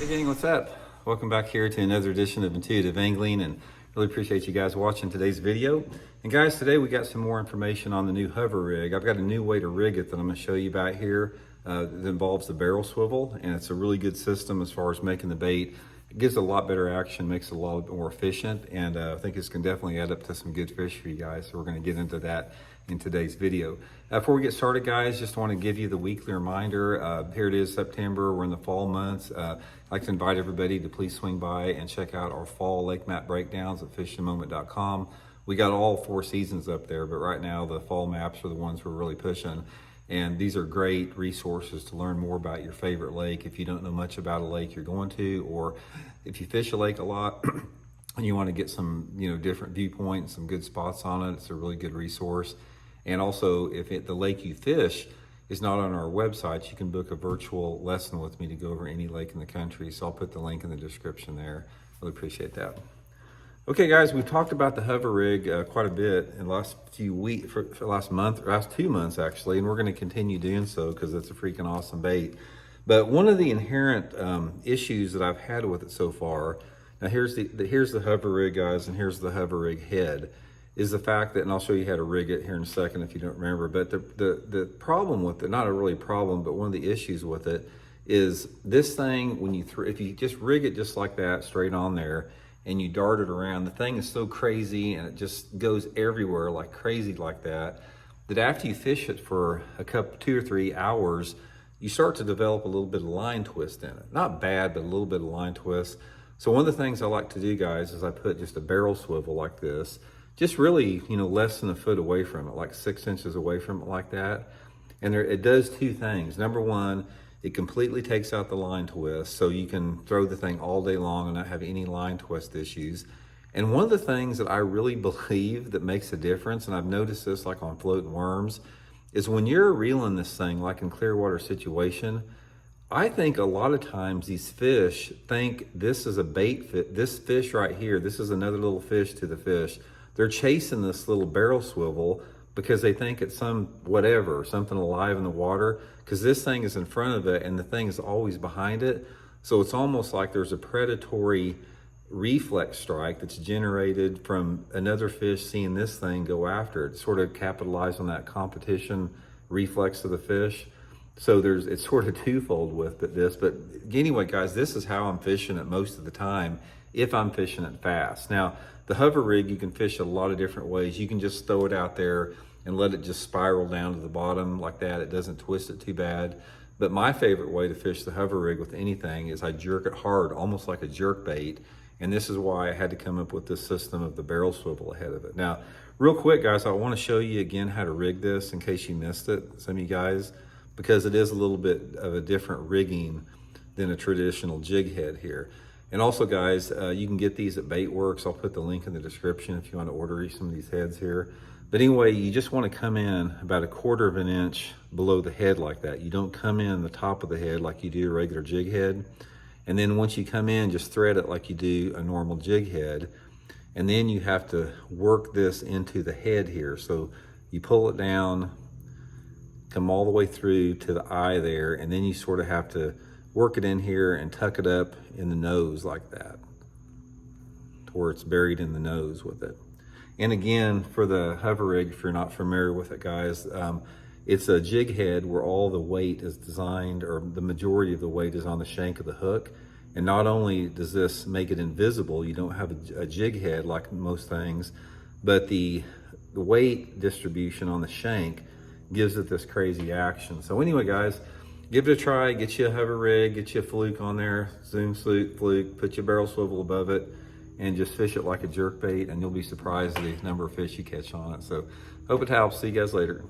Hey gang, what's up? Welcome back here to another edition of Intuitive Angling, and really appreciate you guys watching today's video. And guys, today we got some more information on the new hover rig. I've got a new way to rig it that I'm going to show you about here that involves the barrel swivel, and it's a really good system as far as making the bait. It gives a lot better action, makes it a lot more efficient, and I think it's going to definitely add up to some good fish for you guys. So we're going to get into that in today's video. Before we get started, guys, just want to give you the weekly reminder. Here it is, September. We're in the fall months. I'd like to invite everybody to please swing by and check out our fall lake map breakdowns at fishingmoment.com. We got all 4 seasons up there, but right now the fall maps are the ones we're really pushing. And these are great resources to learn more about your favorite lake if you don't know much about a lake you're going to, or if you fish a lake a lot and you want to get some different viewpoints, some good spots on it. It's a really good resource. And also, if the lake you fish is not on our website, you can book a virtual lesson with me to go over any lake in the country. So I'll put the link in the description there. Really appreciate that. Okay, guys, we've talked about the hover rig quite a bit in the last few weeks, for last 2 months actually, and we're going to continue doing so because it's a freaking awesome bait. But one of the inherent issues that I've had with it so far, now here's the hover rig, guys, and here's the hover rig head, is the fact that, and I'll show you how to rig it here in a second if you don't remember, but the problem with it, not a really problem, but one of the issues with it is this thing, when you if you just rig it just like that, straight on there, and you dart it around, the thing is so crazy and it just goes everywhere like crazy like that, that after you fish it for a couple, 2 or 3 hours, you start to develop a little bit of line twist in it. Not bad, but a little bit of line twist. So one of the things I like to do, guys, is I put just a barrel swivel like this, just really, less than a foot away from it, like 6 inches away from it like that. And it does 2 things. Number one, it completely takes out the line twist, so you can throw the thing all day long and not have any line twist issues. And one of the things that I really believe that makes a difference, and I've noticed this like on floating worms, is when you're reeling this thing, like in clear water situation, I think a lot of times these fish think this is a bait fit. This fish right here, this is another little fish to the fish. They're chasing this little barrel swivel because they think it's something alive in the water, because this thing is in front of it and the thing is always behind it. So it's almost like there's a predatory reflex strike that's generated from another fish seeing this thing go after it, sort of capitalize on that competition reflex of the fish. So it's sort of twofold with this, but anyway, guys, this is how I'm fishing it most of the time if I'm fishing it fast. Now, the hover rig, you can fish a lot of different ways. You can just throw it out there and let it just spiral down to the bottom like that. It doesn't twist it too bad. But my favorite way to fish the hover rig with anything is I jerk it hard, almost like a jerk bait. And this is why I had to come up with this system of the barrel swivel ahead of it. Now, real quick, guys, I want to show you again how to rig this in case you missed it, some of you guys, because it is a little bit of a different rigging than a traditional jig head here. And also, guys, you can get these at Baitworks. I'll put the link in the description if you want to order some of these heads here. But anyway, you just want to come in about 1/4 of an inch below the head like that. You don't come in the top of the head like you do a regular jig head. And then once you come in, just thread it like you do a normal jig head. And then you have to work this into the head here. So you pull it down, come all the way through to the eye there, and then you sort of have to work it in here and tuck it up in the nose like that, to where it's buried in the nose with it. And again, for the hover rig, if you're not familiar with it, guys, it's a jig head where all the weight is designed, or the majority of the weight is on the shank of the hook. And not only does this make it invisible, you don't have a jig head like most things, but the weight distribution on the shank gives it this crazy action. So anyway, guys, give it a try. Get you a hover rig, get you a fluke on there, zoom fluke, put your barrel swivel above it, and just fish it like a jerk bait, and you'll be surprised at the number of fish you catch on it. So hope it helps. See you guys later.